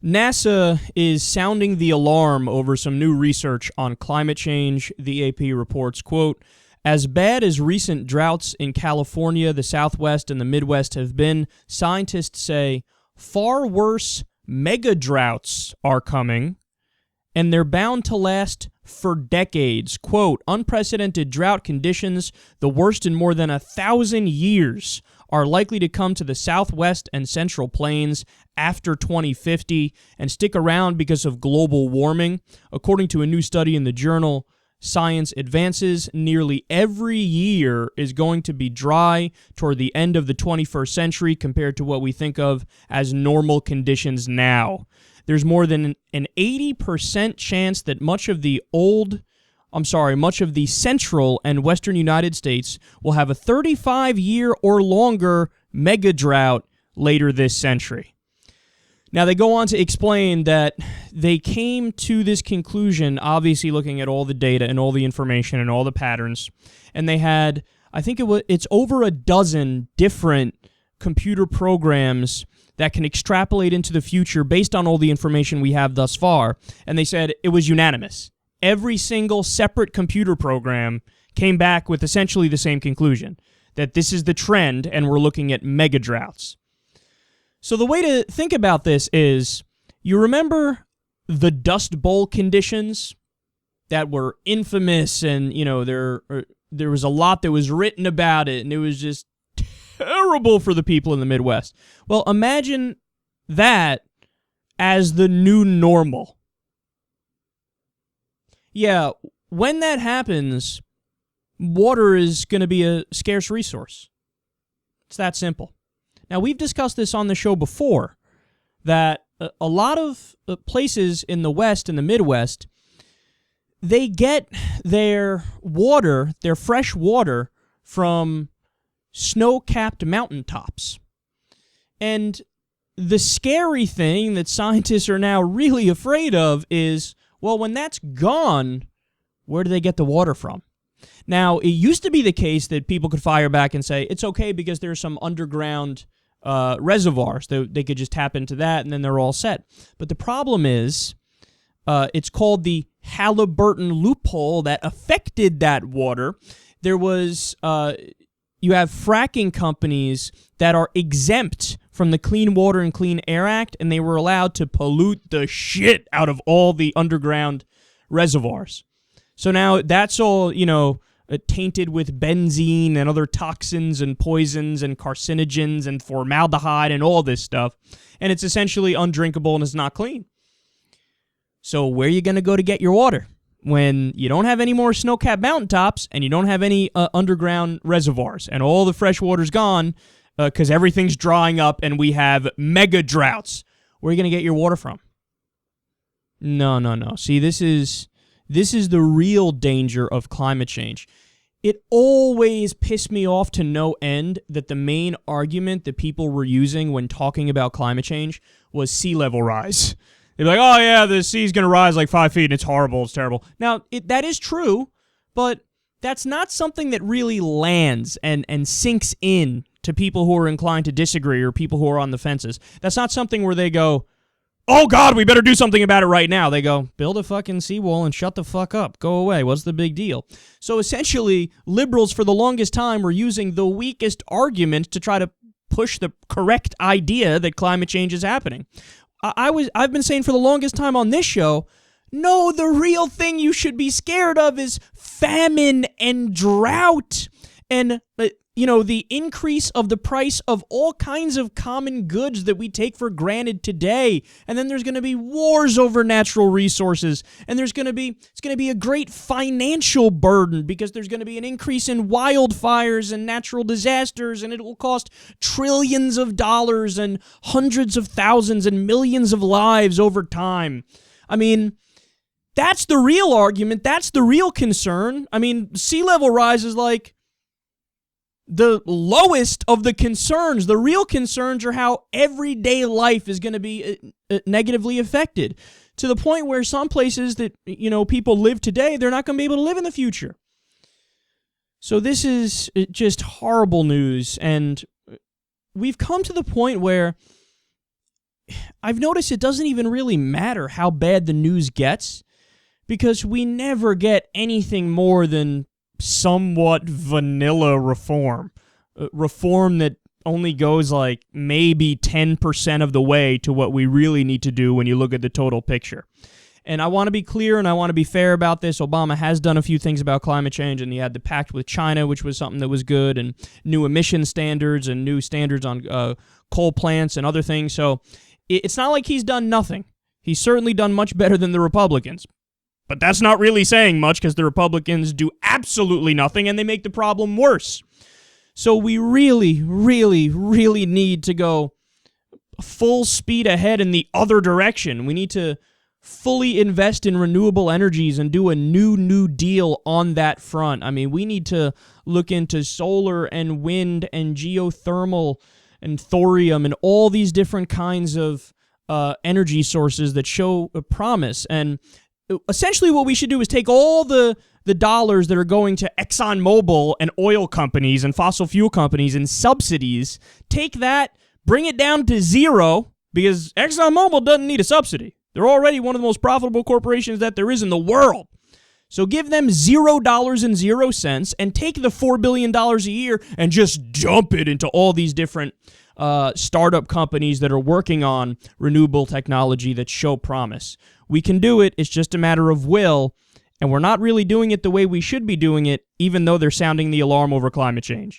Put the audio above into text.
NASA is sounding the alarm over some new research on climate change. The AP reports, quote, "As bad as recent droughts in California, the Southwest, and the Midwest have been, scientists say far worse megadroughts are coming, and they're bound to last for decades. Quote, unprecedented drought conditions, the worst in more than 1,000 years, are likely to come to the Southwest and Central Plains after 2050 and stick around because of global warming. According to a new study in the journal Science Advances, nearly every year is going to be dry toward the end of the 21st century compared to what we think of as normal conditions now. There's more than an 80% chance that much of the central and western United States will have a 35-year or longer mega drought later this century." Now, they go on to explain that they came to this conclusion, obviously looking at all the data and all the information and all the patterns, and they had, I think it's over a dozen different computer programs that can extrapolate into the future based on all the information we have thus far, and they said it was unanimous. Every single separate computer program came back with essentially the same conclusion, that this is the trend and we're looking at mega droughts. So the way to think about this is, you remember the Dust Bowl conditions that were infamous, and there was a lot that was written about it, and it was just terrible for the people in the Midwest. Well, imagine that as the new normal. Yeah, when that happens, water is going to be a scarce resource. It's that simple. Now, we've discussed this on the show before, that a lot of places in the West and the Midwest, they get their water, their fresh water, from snow-capped mountaintops. And the scary thing that scientists are now really afraid of is, well, when that's gone, where do they get the water from? Now, it used to be the case that people could fire back and say, it's okay because there's some underground reservoirs. They could just tap into that and then they're all set. But the problem is, it's called the Halliburton loophole that affected that water. There was, you have fracking companies that are exempt from the Clean Water and Clean Air Act, and they were allowed to pollute the shit out of all the underground reservoirs. So now that's all, tainted with benzene and other toxins and poisons and carcinogens and formaldehyde and all this stuff. And it's essentially undrinkable and it's not clean. So where are you going to go to get your water when you don't have any more snow-capped mountaintops and you don't have any underground reservoirs and all the fresh water's gone because everything's drying up and we have mega droughts? Where are you going to get your water from? No. See, this is the real danger of climate change. It always pissed me off to no end that the main argument that people were using when talking about climate change was sea level rise. They'd be like, oh yeah, the sea's going to rise like 5 feet and it's horrible, it's terrible. Now, that is true, but that's not something that really lands and sinks in to people who are inclined to disagree or people who are on the fences. That's not something where they go, oh, God, we better do something about it right now. They go, build a fucking seawall and shut the fuck up. Go away. What's the big deal? So essentially, liberals for the longest time were using the weakest argument to try to push the correct idea that climate change is happening. I've been saying for the longest time on this show, no, the real thing you should be scared of is famine and drought and the increase of the price of all kinds of common goods that we take for granted today. And then there's going to be wars over natural resources. And it's going to be a great financial burden because there's going to be an increase in wildfires and natural disasters, and it will cost trillions of dollars and hundreds of thousands and millions of lives over time. I mean, that's the real argument. That's the real concern. I mean, sea level rise is like the lowest of the concerns. The real concerns are how everyday life is going to be negatively affected, to the point where some places that, people live today, they're not going to be able to live in the future. So this is just horrible news, and we've come to the point where I've noticed it doesn't even really matter how bad the news gets, because we never get anything more than somewhat vanilla reform. Reform that only goes like maybe 10% of the way to what we really need to do when you look at the total picture. And I want to be clear and I want to be fair about this. Obama has done a few things about climate change, and he had the pact with China, which was something that was good, and new emission standards and new standards on coal plants and other things. So it's not like he's done nothing. He's certainly done much better than the Republicans. But that's not really saying much, because the Republicans do absolutely nothing and they make the problem worse. So we really, really, really need to go full speed ahead in the other direction. We need to fully invest in renewable energies and do a new deal on that front. I mean, we need to look into solar and wind and geothermal and thorium and all these different kinds of energy sources that show a promise. And essentially what we should do is take all the dollars that are going to ExxonMobil and oil companies and fossil fuel companies and subsidies, take that, bring it down to zero, because ExxonMobil doesn't need a subsidy. They're already one of the most profitable corporations that there is in the world. So give them $0 and take the $4 billion a year and just dump it into all these different startup companies that are working on renewable technology that show promise. We can do it. It's just a matter of will. And we're not really doing it the way we should be doing it, even though they're sounding the alarm over climate change.